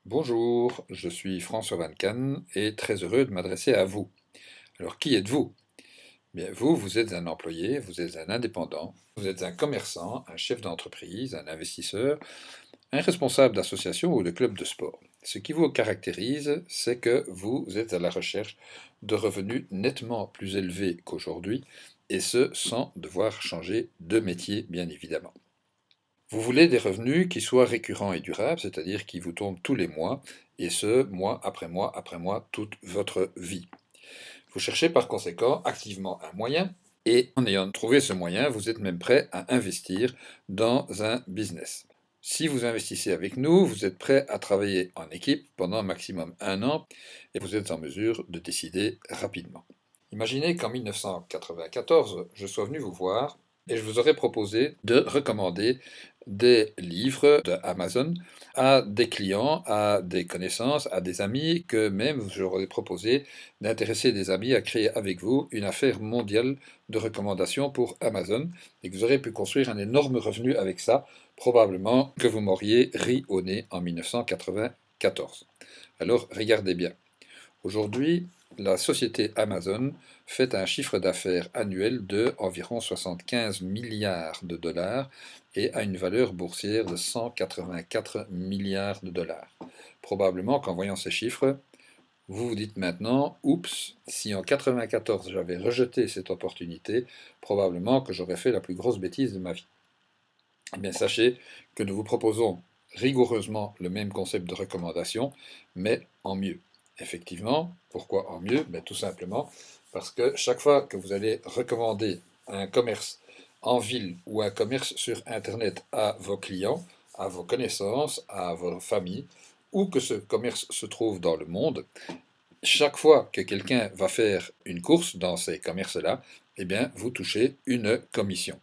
Bonjour, je suis François Van Cannes et très heureux de m'adresser à vous. Alors, qui êtes-vous? Bien, vous êtes un employé, vous êtes un indépendant, vous êtes un commerçant, un chef d'entreprise, un investisseur, un responsable d'association ou de club de sport. Ce qui vous caractérise, c'est que vous êtes à la recherche de revenus nettement plus élevés qu'aujourd'hui, et ce, sans devoir changer de métier, bien évidemment. Vous voulez des revenus qui soient récurrents et durables, c'est-à-dire qui vous tombent tous les mois, et ce, mois, après mois, toute votre vie. Vous cherchez par conséquent activement un moyen, et en ayant trouvé ce moyen, vous êtes même prêt à investir dans un business. Si vous investissez avec nous, vous êtes prêt à travailler en équipe pendant maximum un an, et vous êtes en mesure de décider rapidement. Imaginez qu'en 1994, je sois venu vous voir et je vous aurais proposé de recommander des livres de Amazon à des clients, à des connaissances, à des amis, que même j'aurais proposé d'intéresser des amis à créer avec vous une affaire mondiale de recommandations pour Amazon, et que vous aurez pu construire un énorme revenu avec ça, probablement que vous m'auriez ri au nez en 1994. Alors regardez bien. Aujourd'hui, la société Amazon fait un chiffre d'affaires annuel de environ 75 milliards de dollars et a une valeur boursière de 184 milliards de dollars. Probablement qu'en voyant ces chiffres, vous vous dites maintenant, oups, si en 94 j'avais rejeté cette opportunité, probablement que j'aurais fait la plus grosse bêtise de ma vie. Eh bien, sachez que nous vous proposons rigoureusement le même concept de recommandation, mais en mieux. Effectivement, pourquoi en mieux? Ben, tout simplement parce que chaque fois que vous allez recommander un commerce en ville ou un commerce sur Internet à vos clients, à vos connaissances, à vos familles, où que ce commerce se trouve dans le monde, chaque fois que quelqu'un va faire une course dans ces commerces-là, eh bien, vous touchez une commission.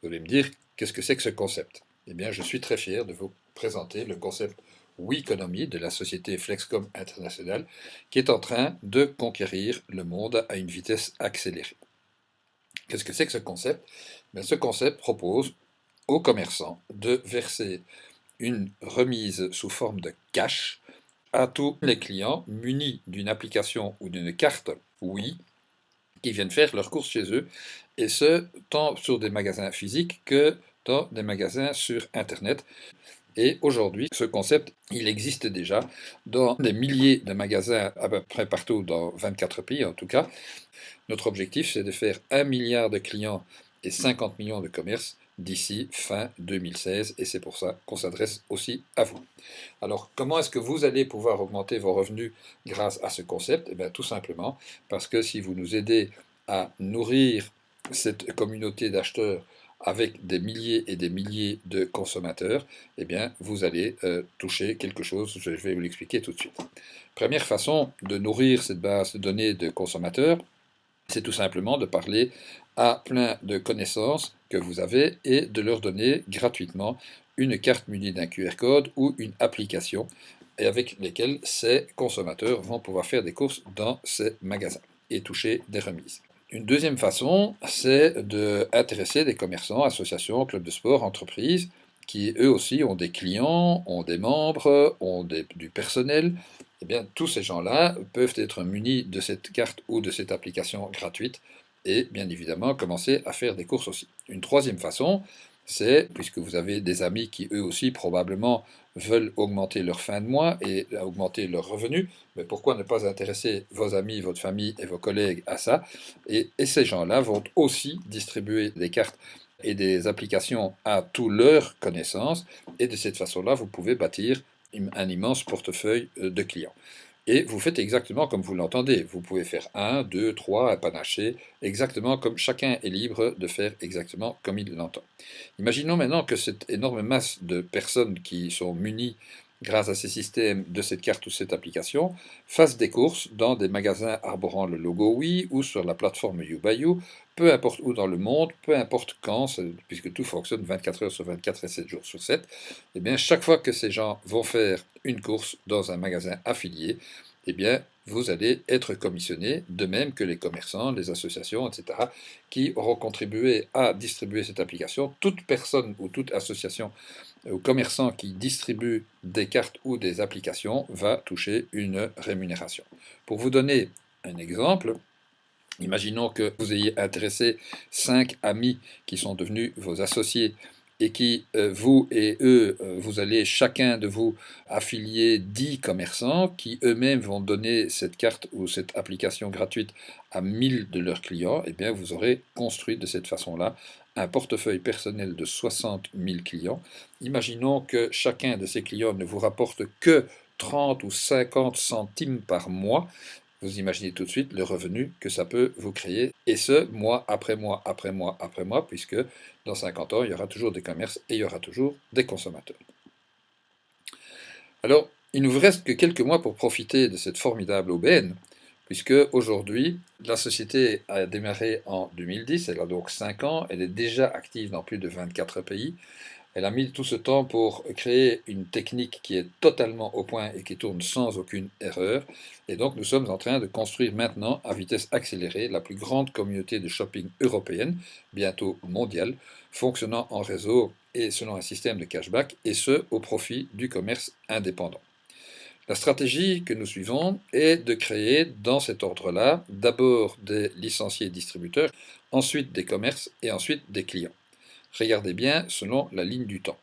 Vous allez me dire, qu'est-ce que c'est que ce concept? Eh bien, je suis très fier de vous présenter le concept WeEconomy de la société Flexcom International, qui est en train de conquérir le monde à une vitesse accélérée. Qu'est-ce que c'est que ce concept? Bien, ce concept propose aux commerçants de verser une remise sous forme de cash à tous les clients munis d'une application ou d'une carte Oui qui viennent faire leurs courses chez eux, et ce, tant sur des magasins physiques que dans des magasins sur Internet. Et aujourd'hui, ce concept, il existe déjà dans des milliers de magasins à peu près partout, dans 24 pays en tout cas. Notre objectif, c'est de faire 1 milliard de clients et 50 millions de commerces d'ici fin 2016, et c'est pour ça qu'on s'adresse aussi à vous. Alors, comment est-ce que vous allez pouvoir augmenter vos revenus grâce à ce concept? Eh bien, tout simplement parce que si vous nous aidez à nourrir cette communauté d'acheteurs avec des milliers et des milliers de consommateurs, eh bien, vous allez toucher quelque chose, je vais vous l'expliquer tout de suite. Première façon de nourrir cette base de données de consommateurs, c'est tout simplement de parler à plein de connaissances que vous avez et de leur donner gratuitement une carte munie d'un QR code ou une application et avec lesquelles ces consommateurs vont pouvoir faire des courses dans ces magasins et toucher des remises. Une deuxième façon, c'est d'intéresser des commerçants, associations, clubs de sport, entreprises, qui eux aussi ont des clients, ont des membres, ont du personnel. Eh bien, tous ces gens-là peuvent être munis de cette carte ou de cette application gratuite et bien évidemment commencer à faire des courses aussi. Une troisième façon, c'est, puisque vous avez des amis qui eux aussi probablement veulent augmenter leur fin de mois et augmenter leurs revenus, mais pourquoi ne pas intéresser vos amis, votre famille et vos collègues à ça? Et ces gens-là vont aussi distribuer des cartes et des applications à tous leurs connaissances, et de cette façon-là, vous pouvez bâtir un immense portefeuille de clients. Et vous faites exactement comme vous l'entendez. Vous pouvez faire un, deux, trois, un panaché, exactement comme chacun est libre de faire exactement comme il l'entend. Imaginons maintenant que cette énorme masse de personnes qui sont munies grâce à ces systèmes de cette carte ou cette application fassent des courses dans des magasins arborant le logo Oui ou sur la plateforme YouBuyYou, peu importe où dans le monde, peu importe quand, puisque tout fonctionne 24 heures sur 24 et 7 jours sur 7, eh bien chaque fois que ces gens vont faire une course dans un magasin affilié, eh bien, vous allez être commissionné, de même que les commerçants, les associations, etc., qui auront contribué à distribuer cette application. Toute personne ou toute association ou commerçant qui distribue des cartes ou des applications va toucher une rémunération. Pour vous donner un exemple, imaginons que vous ayez intéressé 5 amis qui sont devenus vos associés et qui, vous et eux, vous allez chacun de vous affilier 10 commerçants qui eux-mêmes vont donner cette carte ou cette application gratuite à 1000 de leurs clients, et bien vous aurez construit de cette façon-là un portefeuille personnel de 60 000 clients. Imaginons que chacun de ces clients ne vous rapporte que 30 ou 50 centimes par mois. Vous imaginez tout de suite le revenu que ça peut vous créer, et ce, mois après mois, après mois, après mois, puisque dans 50 ans, il y aura toujours des commerces et il y aura toujours des consommateurs. Alors, il ne vous reste que quelques mois pour profiter de cette formidable aubaine, puisque aujourd'hui, la société a démarré en 2010, elle a donc 5 ans, elle est déjà active dans plus de 24 pays. Elle a mis tout ce temps pour créer une technique qui est totalement au point et qui tourne sans aucune erreur. Et donc nous sommes en train de construire maintenant, à vitesse accélérée, la plus grande communauté de shopping européenne, bientôt mondiale, fonctionnant en réseau et selon un système de cashback, et ce, au profit du commerce indépendant. La stratégie que nous suivons est de créer, dans cet ordre-là, d'abord des licenciés distributeurs, ensuite des commerces et ensuite des clients. Regardez bien selon la ligne du temps.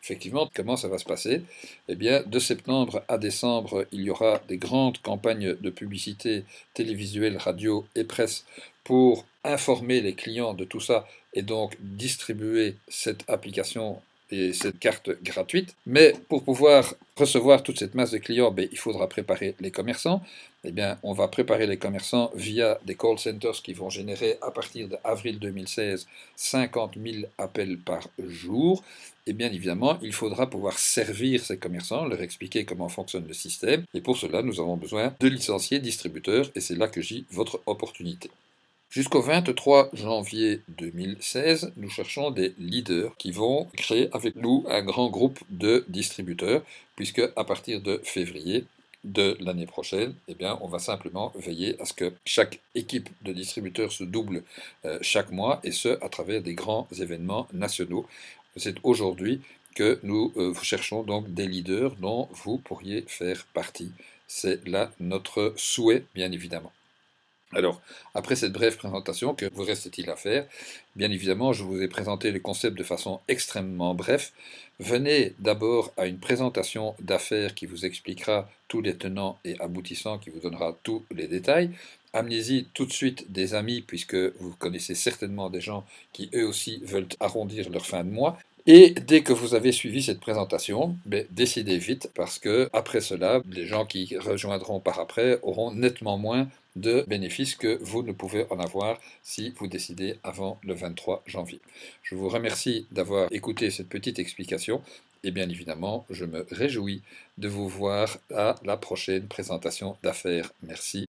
Effectivement, comment ça va se passer? Eh bien, de septembre à décembre, il y aura des grandes campagnes de publicité télévisuelle, radio et presse pour informer les clients de tout ça et donc distribuer cette application et cette carte gratuite. Mais pour pouvoir recevoir toute cette masse de clients, il faudra préparer les commerçants. Eh bien, on va préparer les commerçants via des call centers qui vont générer à partir d'avril 2016 50 000 appels par jour. Et bien évidemment, il faudra pouvoir servir ces commerçants, leur expliquer comment fonctionne le système. Et pour cela, nous avons besoin de licenciés distributeurs, et c'est là que gît votre opportunité. Jusqu'au 23 janvier 2016, nous cherchons des leaders qui vont créer avec nous un grand groupe de distributeurs, puisque à partir de février de l'année prochaine, eh bien, on va simplement veiller à ce que chaque équipe de distributeurs se double chaque mois, et ce, à travers des grands événements nationaux. C'est aujourd'hui que nous cherchons donc des leaders dont vous pourriez faire partie. C'est là notre souhait, bien évidemment. Alors, après cette brève présentation, que vous reste-t-il à faire? Bien évidemment, je vous ai présenté le concept de façon extrêmement bref. Venez d'abord à une présentation d'affaires qui vous expliquera tous les tenants et aboutissants, qui vous donnera tous les détails. Amenez-y tout de suite des amis, puisque vous connaissez certainement des gens qui eux aussi veulent arrondir leur fin de mois. Et dès que vous avez suivi cette présentation, décidez vite, parce que après cela, les gens qui rejoindront par après auront nettement moins de bénéfices que vous ne pouvez en avoir si vous décidez avant le 23 janvier. Je vous remercie d'avoir écouté cette petite explication et bien évidemment, je me réjouis de vous voir à la prochaine présentation d'affaires. Merci.